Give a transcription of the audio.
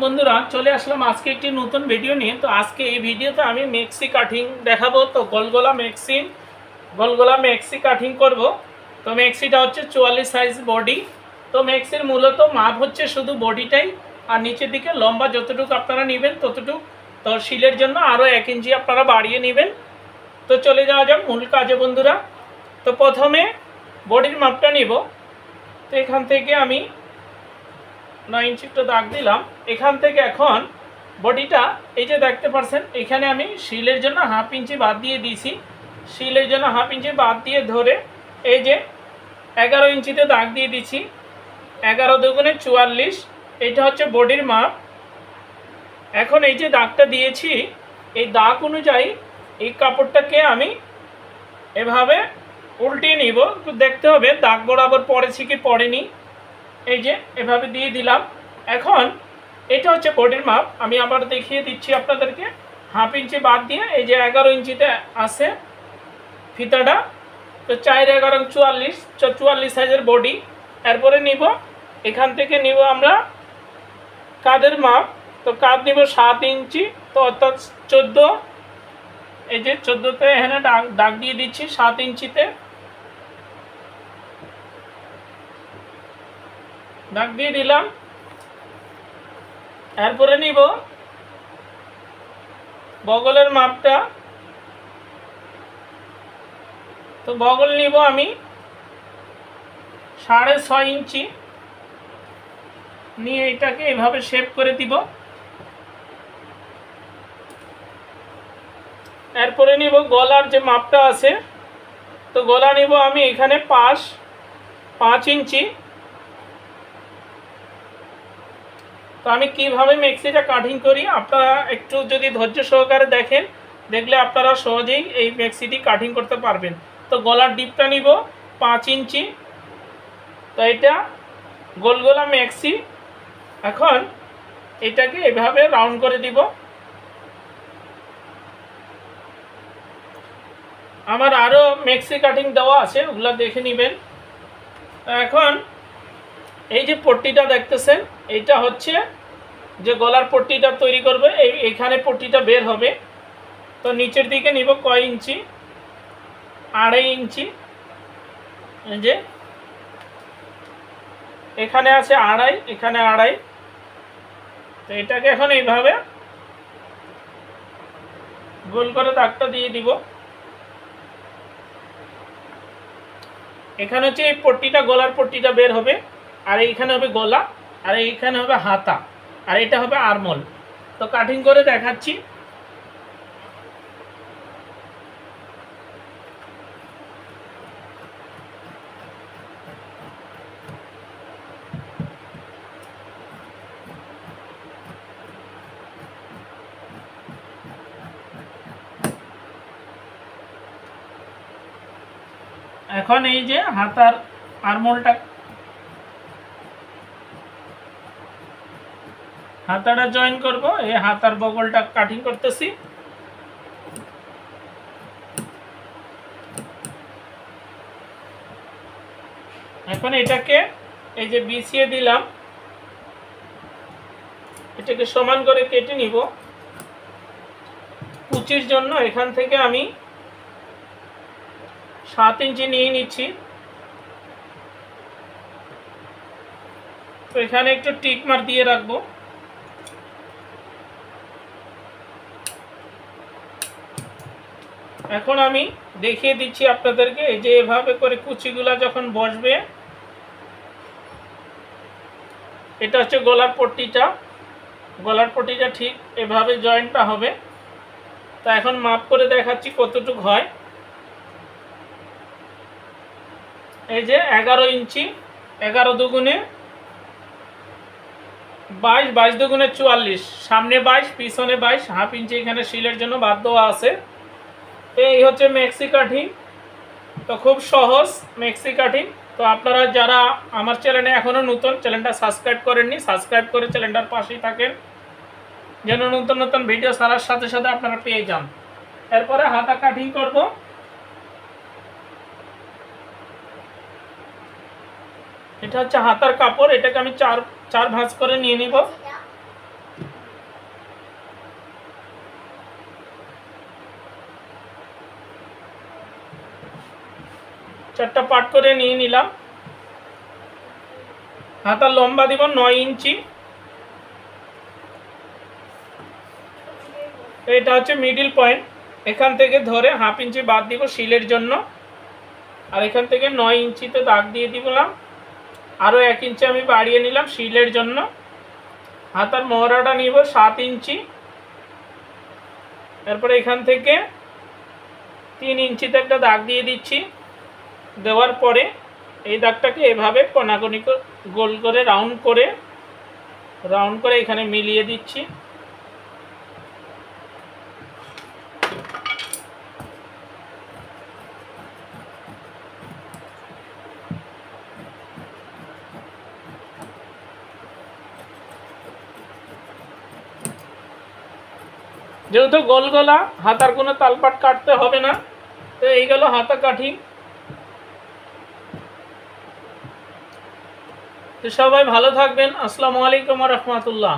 বন্ধুরা চলে আসলাম আজকে একটি নতুন ভিডিও নিয়ে। তো আজকে এই ভিডিওতে আমি মেক্সি কাটিং দেখাবো। তো গোলগলা মেক্সি কাটিং করব। তো মেক্সিটা হচ্ছে 44 সাইজ বডি। তো মেক্সির মূলত মাপ হচ্ছে শুধু বডিটাই, আর নিচের দিকে লম্বা যতটুকু আপনারা নেবেন ততটুকু। তো শিলের জন্য আরও 1 ইঞ্চি আপনারা বাড়িয়ে নেবেন। তো চলে যাওয়া যাক মূল কাজে বন্ধুরা। তো প্রথমে বডির মাপটা নিব। তো এখান থেকে আমি 9 ইঞ্চি একটা দাগ দিলাম। এখান থেকে এখন বডিটা এই যে দেখতে পাচ্ছেন, এখানে আমি শিলের জন্য 1/2 ইঞ্চি বাদ দিয়ে দিয়েছি। শিলের জন্য 1/2 ইঞ্চি বাদ দিয়ে ধরে এই যে 11 ইঞ্চিতে দাগ দিয়ে দিচ্ছি। 11 দুগুণে 44, এটা হচ্ছে বডির মাপ। এখন এই যে দাগটা দিয়েছি, এই দাগ অনুযায়ী এই কাপড়টাকে আমি এভাবে উল্টিয়ে নিব। একটু দেখতে হবে দাগ বরাবর পড়েছি কি পড়েনি। এই যে এভাবে দিয়ে দিলাম। এখন এটা হচ্ছে বডির মাপ। আমি আবার দেখিয়ে দিচ্ছি আপনাদেরকে। 1/2 ইঞ্চি বাদ দিয়ে এই যে 11 ইঞ্চিতে আছে ফিতাটা। তো 4 11 44, 44 সাইজের বডি। এরপরে নিব এখান থেকে নিব আমরা কাঁধের মাপ। তো কাঁধ নিব 7 ইঞ্চি, তো অর্থাৎ 14। এই যে 14তে এখানে দাগ দিয়ে দিচ্ছি 7 ইঞ্চিতে দাগ দিয়ে দিলাম। এরপরে নিব বগলের মাপটা। তো বগল নিব আমি 6.5 ইঞ্চি নিয়ে এটাকে এভাবে শেপ করে দিব। এরপরে নিব গলার যে মাপটা আছে। তো গলা নিব আমি এখানে 5 ইঞ্চি। তো আমি কিভাবে মেক্সিটা কাটিং করি আপনারা একটু যদি ধৈর্য সহকারে দেখেন, দেখলে আপনারা সহজেই এই মেক্সিটি কাটিং করতে পারবেন। তো গলার ডিপটা নিব 5 ইঞ্চি। তো এটা গোলগলা মেক্সি। এখন এটাকে এভাবে রাউন্ড করে দিব। আমার আরও মেক্সি কাটিং দেওয়া আছে, ওগুলো দেখে নেবেন। এখন এই যে পট্টিটা দেখতেছেন, এইটা হচ্ছে যে গলার পট্টিটা তৈরি করবে। এইখানে পট্টিটা বের হবে। তো নিচের দিকে নিব কয় ইঞ্চি, 2.5 ইঞ্চি। এই যে এখানে আছে 2.5, এখানে 2.5। তো এটাকে এখন এইভাবে গোল করে দাগটা দিয়ে দিব। এখানে হচ্ছে এই পট্টিটা, গলার পট্টিটা বের হবে, আর এইখানে হবে গলা, আর এইখানে হবে হাতা, আর এটা হবে আরমোল। তো কাটিং করে দেখাচ্ছি। এখন এই যে হাতার আরমোলটা, হাতাটা জয়েন করব। এই হাতার বগলটা কাটিং করতেছি। এখন এটাকে এই যে বিছিয়ে দিলাম, এটাকে সমান করে কেটে নিব। কুচির জন্য এখান থেকে আমি 7 ইঞ্চি নিয়ে নিচ্ছি। তো এখানে একটু টিক মার দিয়ে রাখবো। এখন আমি দেখিয়ে দিচ্ছি আপনাদেরকে। এই যে এভাবে করে কুচিগুলা যখন বসবে, এটা হচ্ছে গলার পট্টিটা। গলার পট্টিটা ঠিক এভাবে জয়েন্টটা হবে। তো এখন মাপ করে দেখাচ্ছি কতটুকু হয়। এই যে 11 ইঞ্চি, 11 দুগুণে 22, 22 দুগুণে 44, সামনে 22 পিছনে 22, 1/2 ইঞ্চি এখানে শিলের জন্য বাদ দেওয়া আছে। এই হচ্ছে মেক্সি কাটিং। তো খুব সহজ মেক্সি কাটিং। তো আপনারা যারা আমার চ্যানেলে এখনও নতুন, চ্যানেলটা সাবস্ক্রাইব করেননি, সাবস্ক্রাইব করে চ্যানেলটার পাশেই থাকেন, যেন নতুন নতুন ভিডিও ছাড়ার সাথে সাথে আপনারা পেয়ে যান। এরপরে হাতা কাটিং করব। এটা হচ্ছে হাতার কাপড়। এটাকে আমি চার ভাঁজ করে নিয়ে নিব। 4টা পার্ট করে নিয়ে নিলাম। হাতার লম্বা দিব 9 ইঞ্চি। এটা হচ্ছে মিডিল পয়েন্ট, এখান থেকে ধরে হাফ ইঞ্চি বাদ দিব শিলের জন্য। আর এখান থেকে 9 ইঞ্চিতে দাগ দিয়ে দিলাম, আরও 1 ইঞ্চি আমি বাড়িয়ে নিলাম শিলের জন্য। হাতার মহড়াটা নিব 7 ইঞ্চি। এরপরে এখান থেকে 3 ইঞ্চিতে একটা দাগ দিয়ে দিচ্ছি। দেওয়ার পরে এই দাগটাকে এভাবে কোনাকুনি গোল করে রাউন্ড করে এখানে মিলিয়ে দিচ্ছি। যেহেতু গোল গলা, হাতার কোনো তালপাট কাটতে হবে না, তো এই গেল হাতা কাঠি। তো সবাই ভালো থাকবেন। আসসালামু আলাইকুম ওয়া রাহমাতুল্লাহ।